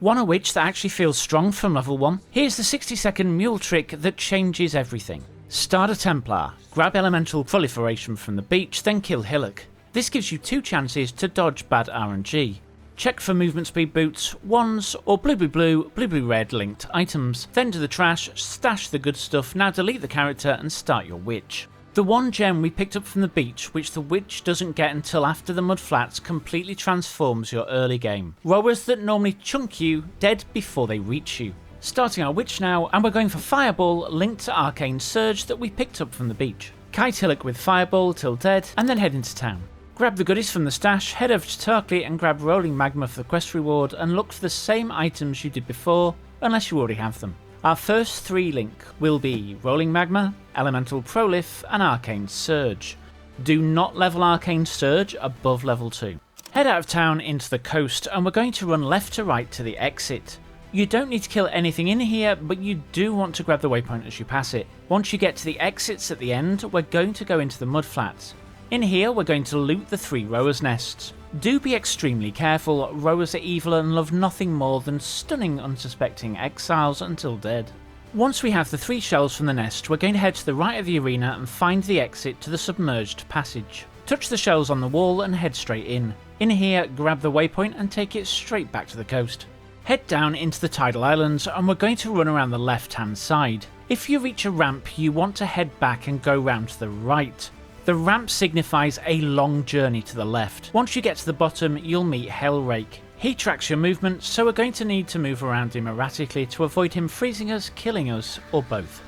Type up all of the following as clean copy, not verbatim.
One of which that actually feels strong from level 1. Here's the 60-second mule trick that changes everything. Start a Templar, grab Elemental Proliferation from the beach, then kill Hillock. This gives you 2 chances to dodge bad RNG. Check for movement speed boots, wands, or blue red linked items. Then to the trash, stash the good stuff, now delete the character and start your witch. The one gem we picked up from the beach, which the witch doesn't get until after the mud flats, completely transforms your early game. Rowers that normally chunk you dead before they reach you. Starting our witch now, and we're going for Fireball linked to Arcane Surge that we picked up from the beach. Kite Hillock with Fireball till dead, and then head into town. Grab the goodies from the stash, head over to Tarkleigh and grab Rolling Magma for the quest reward, and look for the same items you did before, unless you already have them. Our first 3 link will be Rolling Magma, Elemental Prolif, and Arcane Surge. Do not level Arcane Surge above level 2. Head out of town into the coast, and we're going to run left to right to the exit. You don't need to kill anything in here, but you do want to grab the waypoint as you pass it. Once you get to the exits at the end, we're going to go into the mud flats. In here, we're going to loot the 3 rowers' nests. Do be extremely careful, rowers are evil and love nothing more than stunning unsuspecting exiles until dead. Once we have the 3 shells from the nest, we're going to head to the right of the arena and find the exit to the submerged passage. Touch the shells on the wall and head straight in. In here, grab the waypoint and take it straight back to the coast. Head down into the tidal islands and we're going to run around the left hand side. If you reach a ramp, you want to head back and go round to the right. The ramp signifies a long journey to the left. Once you get to the bottom, you'll meet Hellrake. He tracks your movement, so we're going to need to move around him erratically to avoid him freezing us, killing us, or both.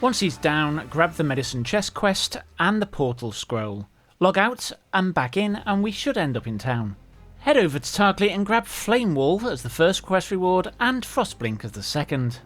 Once he's down, grab the medicine chest quest and the portal scroll. Log out and back in, and we should end up in town. Head over to Tarkleigh and grab Flame Wall as the first quest reward and Frostblink as the second.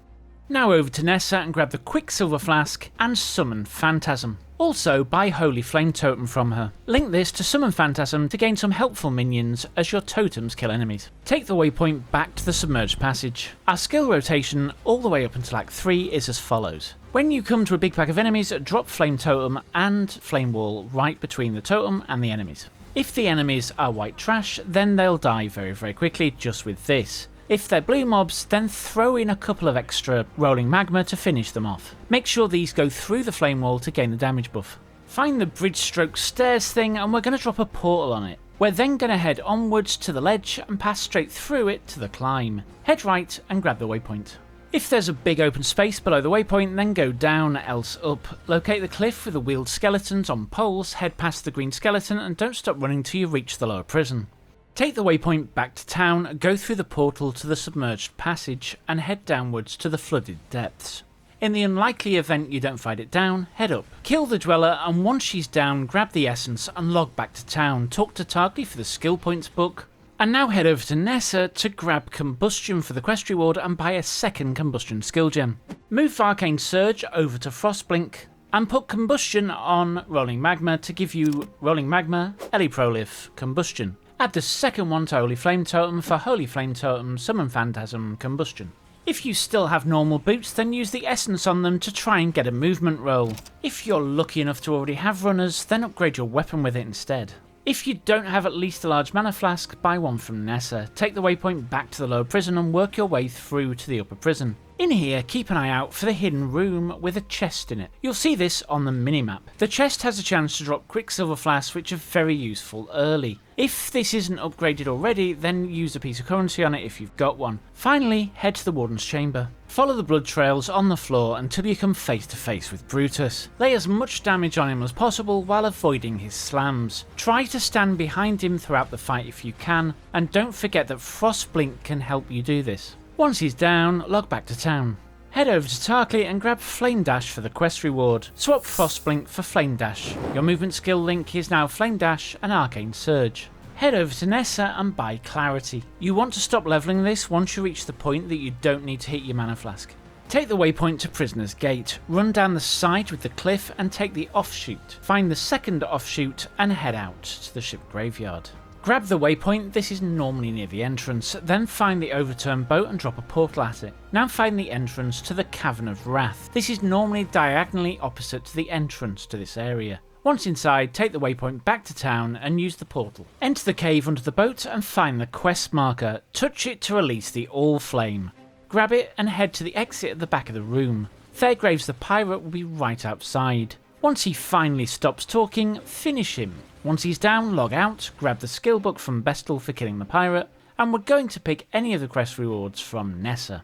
Now over to Nessa and grab the Quicksilver Flask and Summon Phantasm. Also buy Holy Flame Totem from her. Link this to Summon Phantasm to gain some helpful minions as your totems kill enemies. Take the waypoint back to the submerged passage. Our skill rotation all the way up until Act 3 is as follows. When you come to a big pack of enemies, drop Flame Totem and Flame Wall right between the totem and the enemies. If the enemies are white trash, then they'll die very quickly just with this. If they're blue mobs, then throw in a couple of extra Rolling Magma to finish them off. Make sure these go through the flame wall to gain the damage buff. Find the bridge stroke stairs thing and we're going to drop a portal on it. We're then going to head onwards to the ledge and pass straight through it to the climb. Head right and grab the waypoint. If there's a big open space below the waypoint, then go down, else up. Locate the cliff with the wheeled skeletons on poles, head past the green skeleton and don't stop running till you reach the lower prison. Take the waypoint back to town, go through the portal to the submerged passage and head downwards to the flooded depths. In the unlikely event you don't fight it down, head up. Kill the dweller and once she's down, grab the essence and log back to town. Talk to Tarkleigh for the skill points book. And now head over to Nessa to grab Combustion for the quest reward and buy a second Combustion skill gem. Move Arcane Surge over to Frostblink and put Combustion on Rolling Magma to give you Rolling Magma, Ele Prolif, Combustion. Add the second one to Holy Flame Totem for Holy Flame Totem, Summon Phantasm, Combustion. If you still have normal boots, then use the essence on them to try and get a movement roll. If you're lucky enough to already have runners, then upgrade your weapon with it instead. If you don't have at least a large mana flask, buy one from Nessa. Take the waypoint back to the lower prison and work your way through to the upper prison. In here, keep an eye out for the hidden room with a chest in it. You'll see this on the minimap. The chest has a chance to drop Quicksilver Flasks, which are very useful early. If this isn't upgraded already, then use a piece of currency on it if you've got one. Finally, head to the Warden's Chamber. Follow the blood trails on the floor until you come face to face with Brutus. Lay as much damage on him as possible while avoiding his slams. Try to stand behind him throughout the fight if you can, and don't forget that Frostblink can help you do this. Once he's down, log back to town. Head over to Tarkleigh and grab Flame Dash for the quest reward. Swap Frostblink for Flame Dash. Your movement skill link is now Flame Dash and Arcane Surge. Head over to Nessa and buy Clarity. You want to stop leveling this once you reach the point that you don't need to hit your mana flask. Take the waypoint to Prisoner's Gate, run down the side with the cliff and take the offshoot. Find the second offshoot and head out to the ship graveyard. Grab the waypoint, this is normally near the entrance, then find the overturned boat and drop a portal at it. Now find the entrance to the Cavern of Wrath. This is normally diagonally opposite to the entrance to this area. Once inside, take the waypoint back to town and use the portal. Enter the cave under the boat and find the quest marker. Touch it to release the All Flame. Grab it and head to the exit at the back of the room. Fairgraves the pirate will be right outside. Once he finally stops talking, finish him. Once he's down, log out, grab the skill book from Bestel for killing the pirate, and we're going to pick any of the quest rewards from Nessa.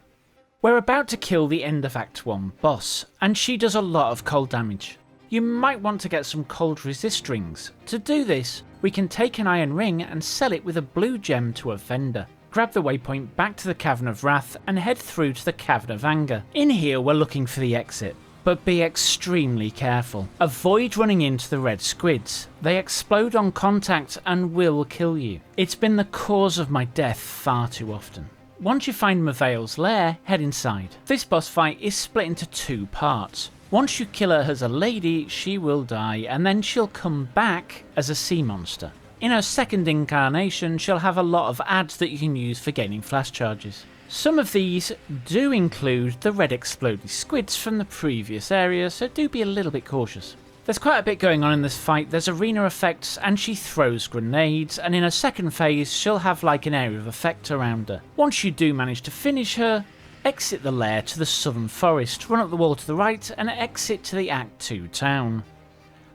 We're about to kill the end of Act 1 boss, and she does a lot of cold damage. You might want to get some cold resist rings. To do this, we can take an iron ring and sell it with a blue gem to a vendor. Grab the waypoint back to the Cavern of Wrath and head through to the Cavern of Anger. In here we're looking for the exit, but be extremely careful. Avoid running into the red squids. They explode on contact and will kill you. It's been the cause of my death far too often. Once you find Merveil's lair, head inside. This boss fight is split into 2 parts. Once you kill her as a lady, she will die, and then she'll come back as a sea monster. In her second incarnation, she'll have a lot of ads that you can use for gaining flash charges. Some of these do include the red exploding squids from the previous area, so do be a little bit cautious. There's quite a bit going on in this fight. There's arena effects and she throws grenades, and in her second phase she'll have like an area of effect around her. Once you do manage to finish her, exit the lair to the southern forest, run up the wall to the right and exit to the Act 2 town.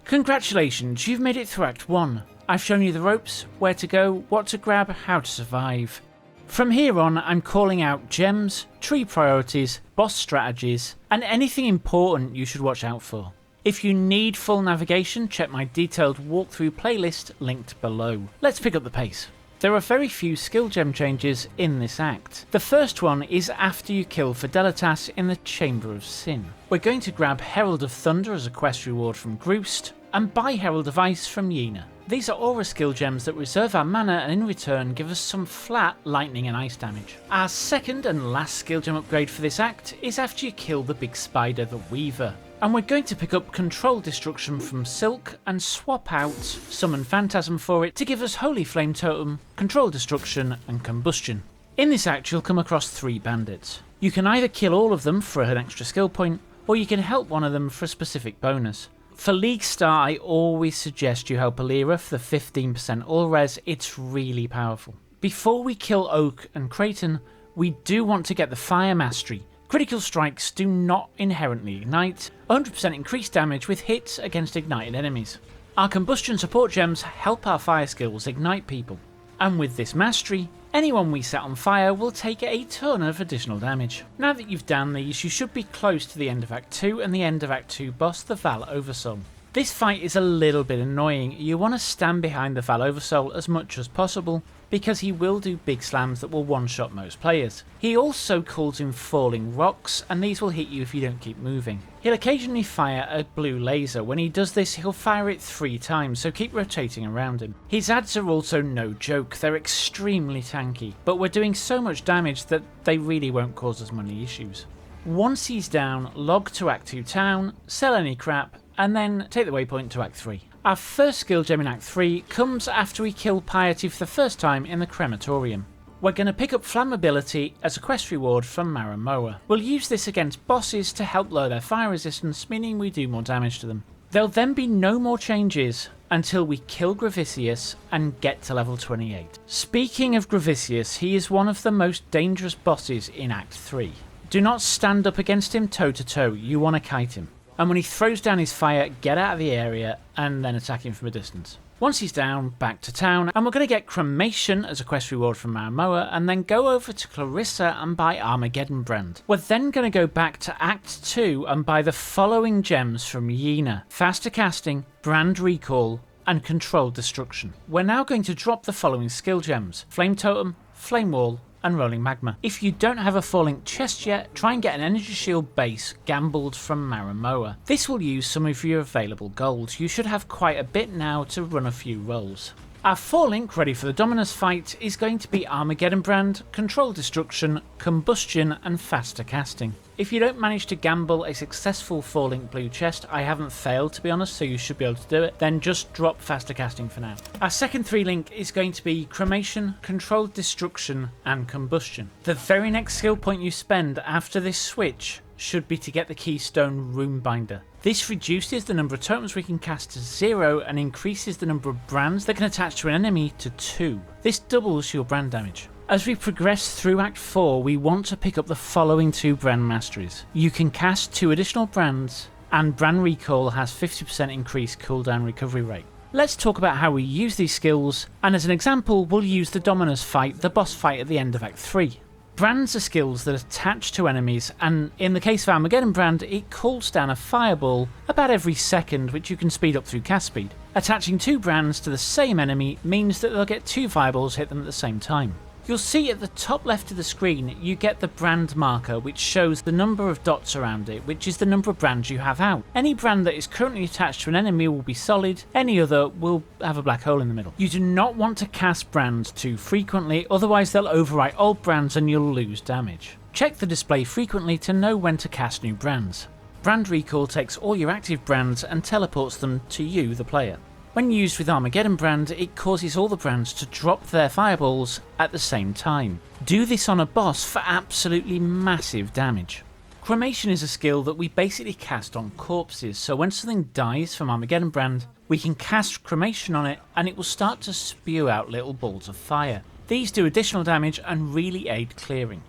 Congratulations, you've made it through Act 1. I've shown you the ropes, where to go, what to grab, how to survive. From here on, I'm calling out gems, tree priorities, boss strategies, and anything important you should watch out for. If you need full navigation, check my detailed walkthrough playlist linked below. Let's pick up the pace. There are very few skill gem changes in this act. The first one is after you kill Fidelitas in the Chamber of Sin. We're going to grab Herald of Thunder as a quest reward from Groost, and buy Herald of Ice from Yena. These are aura skill gems that reserve our mana and in return give us some flat lightning and ice damage. Our second and last skill gem upgrade for this act is after you kill the big spider, the Weaver. And we're going to pick up Control Destruction from Silk and swap out Summon Phantasm for it to give us Holy Flame Totem, Control Destruction and Combustion. In this act you'll come across 3 bandits. You can either kill all of them for an extra skill point, or you can help one of them for a specific bonus. For League Star, I always suggest you help Alira for the 15% all res, it's really powerful. Before we kill Oak and Creighton, we do want to get the Fire Mastery. Critical strikes do not inherently ignite, 100% increased damage with hits against ignited enemies. Our combustion support gems help our fire skills ignite people, and with this mastery, anyone we set on fire will take a ton of additional damage. Now that you've done these, you should be close to the end of Act 2 and the end of Act 2 boss, the Vaal Oversoul. This fight is a little bit annoying. You want to stand behind the Vaal Oversoul as much as possible, because he will do big slams that will one-shot most players. He also calls in falling rocks, and these will hit you if you don't keep moving. He'll occasionally fire a blue laser. When he does this, he'll fire it 3 times, so keep rotating around him. His ads are also no joke, they're extremely tanky, but we're doing so much damage that they really won't cause us many issues. Once he's down, log to Act 2 town, sell any crap, and then take the waypoint to Act 3. Our first skill gem in Act 3 comes after we kill Piety for the first time in the crematorium. We're going to pick up Flammability as a quest reward from Maramoa. We'll use this against bosses to help lower their fire resistance, meaning we do more damage to them. There'll then be no more changes until we kill Gravicius and get to level 28. Speaking of Gravicius, he is one of the most dangerous bosses in Act 3. Do not stand up against him toe to toe, you want to kite him. And when he throws down his fire, get out of the area and then attack him from a distance. Once he's down, back to town, and we're going to get Cremation as a quest reward from Maramoa, and then go over to Clarissa and buy Armageddon Brand. We're then going to go back to Act 2 and buy the following gems from Yena: Faster Casting, Brand Recall, and Controlled Destruction. We're now going to drop the following skill gems: Flame Totem, Flame Wall, and Rolling Magma. If you don't have a Falling chest yet, try and get an Energy Shield base gambled from Maramoa. This will use some of your available gold. You should have quite a bit now to run a few rolls. Our 4-link ready for the Dominus fight is going to be Armageddon Brand, Control Destruction, Combustion, and Faster Casting. If you don't manage to gamble a successful 4-link blue chest, I haven't failed to be honest, so you should be able to do it, then just drop Faster Casting for now. Our second 3-link is going to be Cremation, Controlled Destruction, and Combustion. The very next skill point you spend after this switch should be to get the Keystone Runebinder. This reduces the number of totems we can cast to 0 and increases the number of brands that can attach to an enemy to 2. This doubles your brand damage. As we progress through Act 4, we want to pick up the following 2 brand masteries. You can cast 2 additional brands, and Brand Recall has 50% increased cooldown recovery rate. Let's talk about how we use these skills, and as an example we'll use the Dominus fight, the boss fight at the end of Act 3. Brands are skills that attach to enemies, and in the case of Armageddon Brand, it calls down a fireball about every second, which you can speed up through cast speed. Attaching 2 brands to the same enemy means that they'll get 2 fireballs hit them at the same time. You'll see at the top left of the screen you get the brand marker, which shows the number of dots around it, which is the number of brands you have out. Any brand that is currently attached to an enemy will be solid, any other will have a black hole in the middle. You do not want to cast brands too frequently, otherwise they'll overwrite old brands and you'll lose damage. Check the display frequently to know when to cast new brands. Brand Recall takes all your active brands and teleports them to you, the player. When used with Armageddon Brand, it causes all the brands to drop their fireballs at the same time. Do this on a boss for absolutely massive damage. Cremation is a skill that we basically cast on corpses, so when something dies from Armageddon Brand, we can cast Cremation on it and it will start to spew out little balls of fire. These do additional damage and really aid clearing.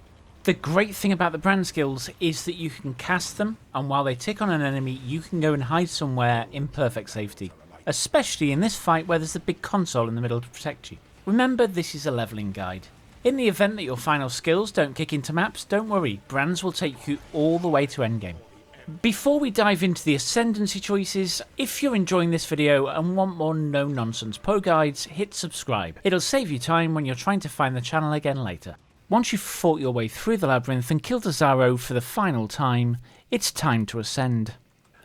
The great thing about the brand skills is that you can cast them, and while they tick on an enemy, you can go and hide somewhere in perfect safety. Especially in this fight where there's a big console in the middle to protect you. Remember, this is a leveling guide. In the event that your final skills don't kick into maps, don't worry, brands will take you all the way to endgame. Before we dive into the Ascendancy choices, if you're enjoying this video and want more no-nonsense PoE guides, hit subscribe. It'll save you time when you're trying to find the channel again later. Once you've fought your way through the labyrinth and killed Azaro for the final time, it's time to ascend.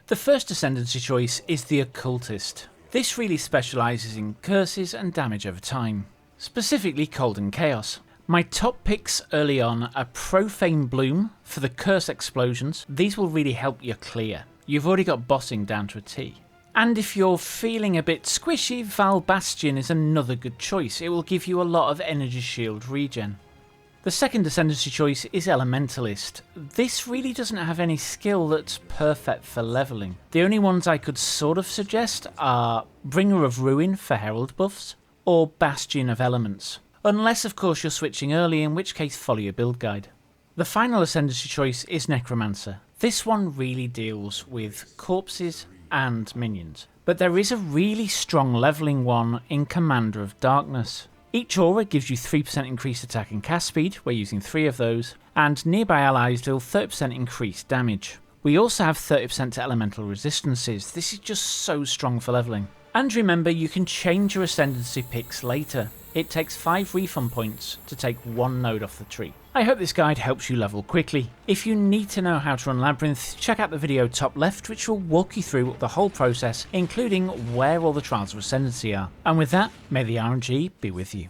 The first Ascendancy choice is the Occultist. This really specialises in curses and damage over time, specifically Cold and Chaos. My top picks early on are Profane Bloom for the curse explosions. These will really help you clear. You've already got bossing down to a T. And if you're feeling a bit squishy, Vaal Bastion is another good choice. It will give you a lot of energy shield regen. The second Ascendancy choice is Elementalist. This really doesn't have any skill that's perfect for levelling. The only ones I could sort of suggest are Bringer of Ruin for Herald buffs, or Bastion of Elements. Unless of course you're switching early, in which case follow your build guide. The final Ascendancy choice is Necromancer. This one really deals with corpses and minions, but there is a really strong levelling one in Commander of Darkness. Each aura gives you 3% increased attack and cast speed, we're using 3 of those, and nearby allies deal 30% increased damage. We also have 30% to elemental resistances. This is just so strong for levelling. And remember, you can change your Ascendancy picks later. It takes 5 refund points to take 1 node off the tree. I hope this guide helps you level quickly. If you need to know how to run Labyrinth, check out the video top left, which will walk you through the whole process, including where all the Trials of Ascendancy are. And with that, may the RNG be with you.